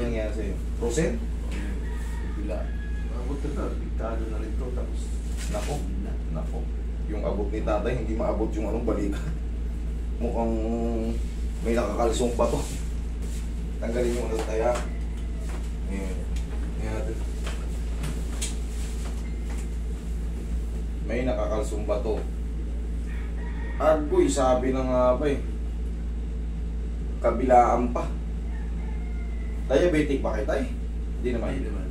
nangyari sa'yo? Frozen? Bila. Abot na, biktado na rin to, tapos Nako, nako. Yung abot ni tatay, hindi maabot yung anong balikat. Mukhang may nakakalsong pa to. Tanggalin yung ano tayo. Ayan. Ayan natin. May nakakalsong ba to? Argoy, sabi na nga ba eh. Kabilaan pa. Diabetic ba kayo tayo? Hindi naman. hindi naman.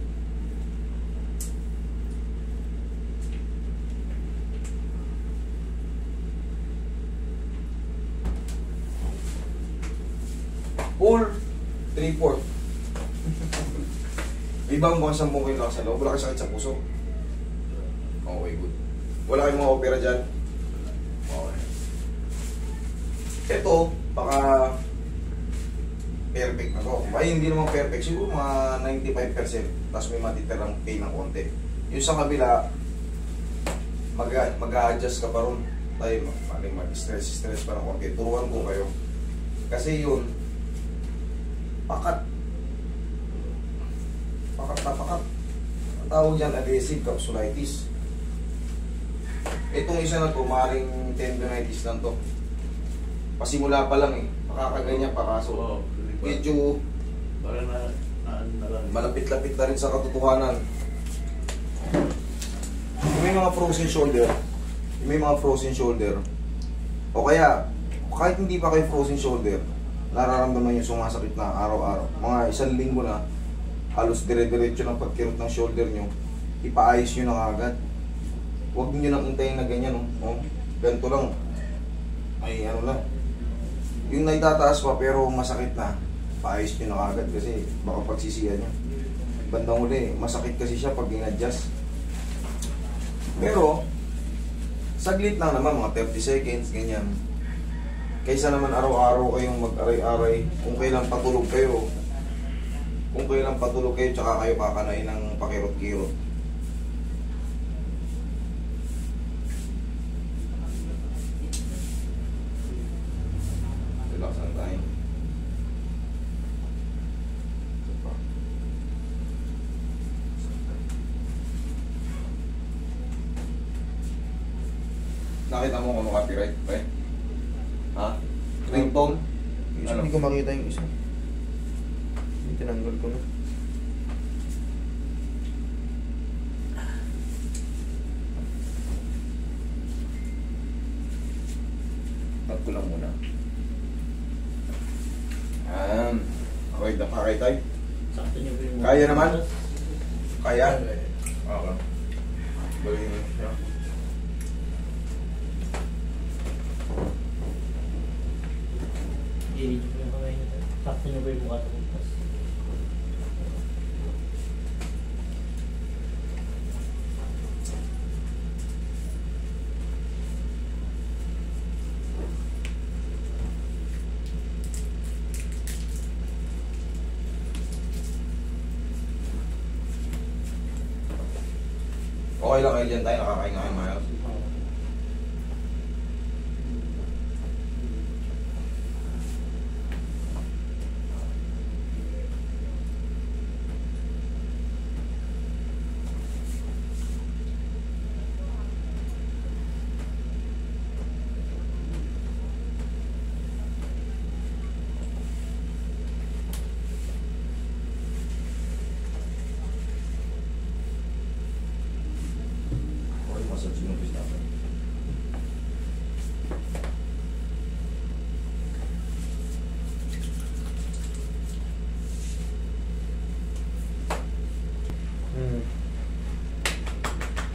Or 3/4. Ibang bukas ang mungkin lang sa loob. Wala kayo sakit sa puso. Okay, good. Wala kayong mga opera dyan. Okay. Ito, baka perfect na to. Ay, hindi naman perfect. Siguro mga 95%. Tapos may matitirang pain ng konti. Yung sa kabila, mag-a-adjust ka pa ron. Tayo, mag-stress pa ng konti. Turuan ko kayo. Kasi yun, pakat na pakat. Ang tawag dyan, adhesive capsulitis. Itong isa na to, maaaring tendonitis lang to. Pasimula pa lang eh. Makakaganyan pa kaso. Oo. Medyo Parang na lang. malapit-lapit na rin sa katotohanan. Kung may mga frozen shoulder, o kaya, kahit hindi pa kayo frozen shoulder, nararamdaman yung sumasakit na araw-araw. Mga 1 linggo na, halos dire-diretso ng pagkirot ng shoulder nyo, ipaayos nyo na agad. Huwag nyo nang hintayin na ganyan, oh. Ganito lang. Ay, ano lang. Yung naitataas pa pero masakit na, paayos nyo na agad kasi baka pagsisiyan nyo. Bandang uli, masakit kasi siya pag in-adjust. Pero, saglit lang naman, mga 30 seconds, ganyan. Kaysa naman araw-araw kayong mag-aray-aray, kung kailan patulog kayo, tsaka kayo kakanain ng pakirot-kirot. Relax lang tayo. Nakita mo kung ano copyright ba eh? Ha? Ringtone? Ano? Hindi ko makita yung isa. Tinanggal ko na. Tag ko lang muna. Okay, nakakay tayo. Sakto niyo ba yung... Kaya naman? Kaya? Okay. Balik mo siya. I-edit ko yung kamay niyo. Sakto niyo ba yung mukha sa bukas? Okay lang kayo dyan tayo, nakakain kayo mayos. Massage yung gusto natin.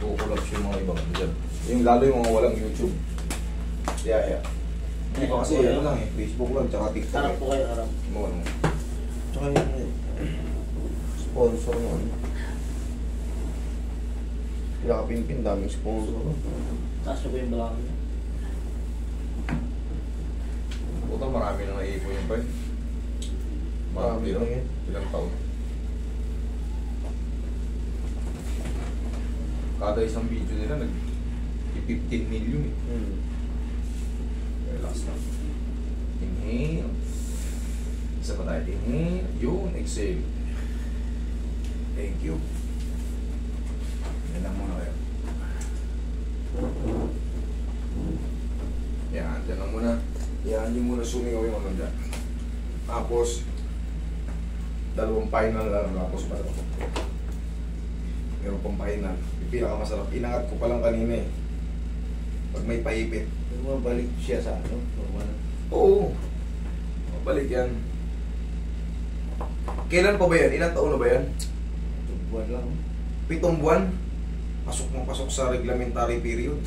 Kukulapse yung mga ibang dyan. Yung lalo yung mga walang YouTube. Yeah. Hindi pa kasi ano lang eh, Facebook lang, tsaka TikTok. Harap po kayo, harap. Ano. Tsaka yung sponsor mo. Pinaka-pinpin, daming sponsor. Taas niyo ba yung balakang niyo? Puta, marami nang naiipon yung pa eh. Marami lang yan. Ilang taon. Kada isang video nila, nag-15 million eh. Relax lang. Inhale. Isa pa tayo. Inhale. Yun, exhale. Thank you. Yan lang muna kayo. Yan, dyan lang muna. Yan, yung muna sumingaw yung ano dyan. Tapos, dalawang final lang, tapos pa ito. Meron pang final. Yung pinakamasarap. Inangat ko pa lang kanina eh. Pag may paipit. Bumabalik siya sa ano? Normal. Oo. Balik yan. Kailan pa ba yan? Ilang taon na ba yan? Buwan lang. 7 buwan? Pasok na pasok sa reglementary period.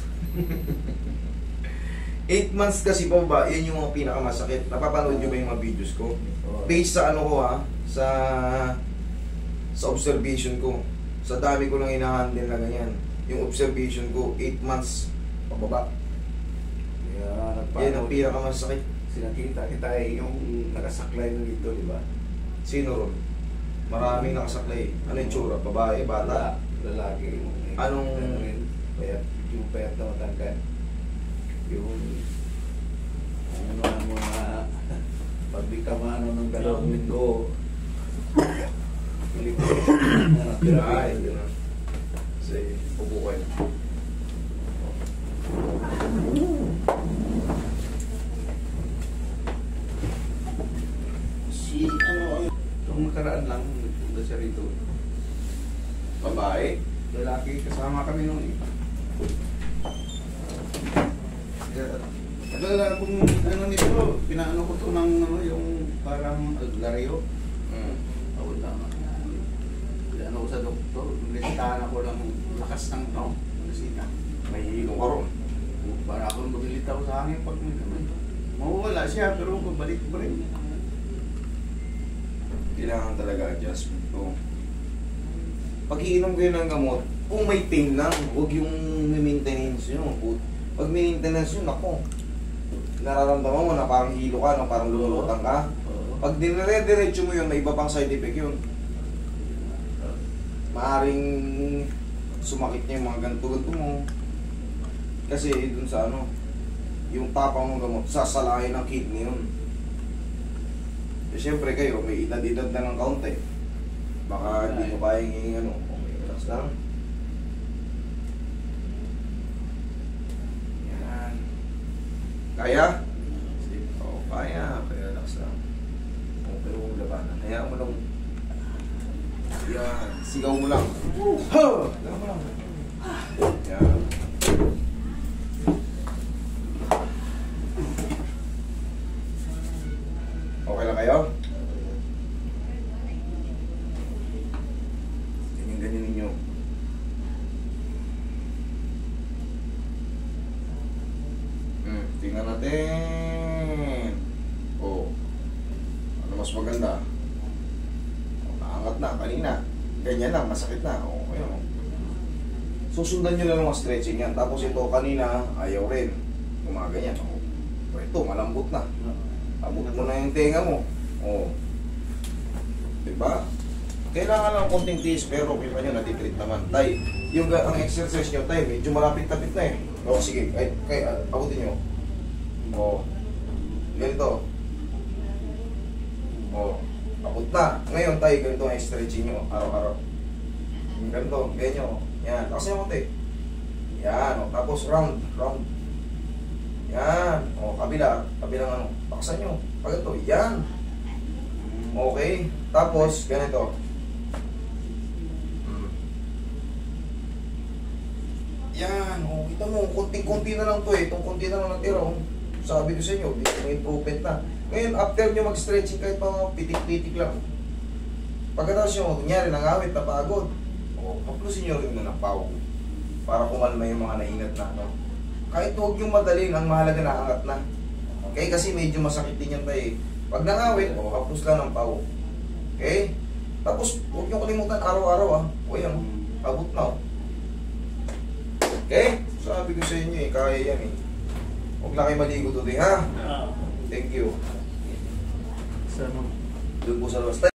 8 months kasi pa ba, yan yung mga pinakamasakit. Napapanood nyo ba yung mga videos ko? Based sa ano ko ha, sa observation ko. Sa dami ko lang hinahandle na ganyan. Yung observation ko, 8 months pababa. Yan ang pinakamasakit. Sinakita kita yung nakasaklay na dito, di ba? Sino ron? Maraming nakasaklay. Ano yung tsura? Babae? Bata? Lalaki. Anong... Payat, yung payat na matangkad. Yung... Ano ang mga... Pagbikama ano ng 2 linggo. Ay, gano'n. Sige, upo kayo. Si ano... Itong makaraan lang, nagpunta siya rito. Babae? Lalaki, kasama kami noon eh. Kaya kung ano nito, pinaano ko to ng ano, yung parang albularyo. Tawag na. Ano ko sa doktor, listahan ako lang lakas ng nasina. May hilong ka ron. Para akong lumilitaw sa hangin pag may naman. Mawawala siya, pero pabalik pa rin. Kailangan talaga adjustment to. Pag iinom kayo ng gamot, kung may pain lang, huwag yung maintenance nyo. Pag maintenance nyo, nako, nararamdaman mo na parang hilo ka, na parang lumulutang ka. Pag dinire-diretso mo yun, may iba pang side effect yun. Maaring sumakit niya yung mga ganto-ganto mo. Kasi dun sa ano, yung tapang ng gamot, sasalahin ng kidney yun. Eh, siyempre kayo, may edad-edad na ng kaunti. Baka hindi ko kayang yung ano, okay, relax lang. Yan. Kaya? Oo, kaya. Kaya relax lang. Okay, huwag labanan. Hayaan mo lang. Yan. Sigaw mo lang. Sigaw mo lang. Yan. Okay lang kayo? Ganyan ninyo. Tingnan natin. Oh. Ano mas maganda? Naangat na kanina. Ganyan lang, masakit na. Oh, ayun. Susundan nyo lang mga stretching yan. Tapos ito kanina, ayaw rin. Gumaganyan. Oh. Ito, malambot na. Abot mo na yung tenga mo. Oh. Diba? Kailangan lang konting tiis, pero kita nyo, natitreat naman. Tay, yung ang exercise nyo, tay, medyo malapit-tapit na eh. O, sige, abutin nyo. O, ganito. O, abot na. Ngayon, tay, ganito ang stretching nyo, araw-araw. Ganito, ganyan o. Yan, kasi yung konti. Yan, o, tapos round. Yan, o, kabilang ano, paksan nyo. Pag ito, yan. Okay, tapos, ganito. Yan, oh, kita mo, konting-konti na lang to eh. Itong konti na lang natira, oh. Sabi ko sa inyo, may improvement na. Ngayon, after nyo mag-stretching kahit pa pitik-pitik lang. Pagkatapos nyo, kunyari, nangawit, napagod. O, kaplusin nyo rin na ng pawag. Para kumalma yung mga nainat na, no? Kahit huwag yung madaling, ang mahalaga na angat na. Okay? Kasi medyo masakit din yan tayo eh. Pag nangawit, o, kaplus lang ng pawag. Okay? Tapos, huwag nyo kalimutan araw-araw, ah. O yan, abot na, oh. Okay? Sabi ko sa inyo eh, kaya yan eh. Huwag lang kayo maligo today, ha? Thank you. Sa Doon po sa labas.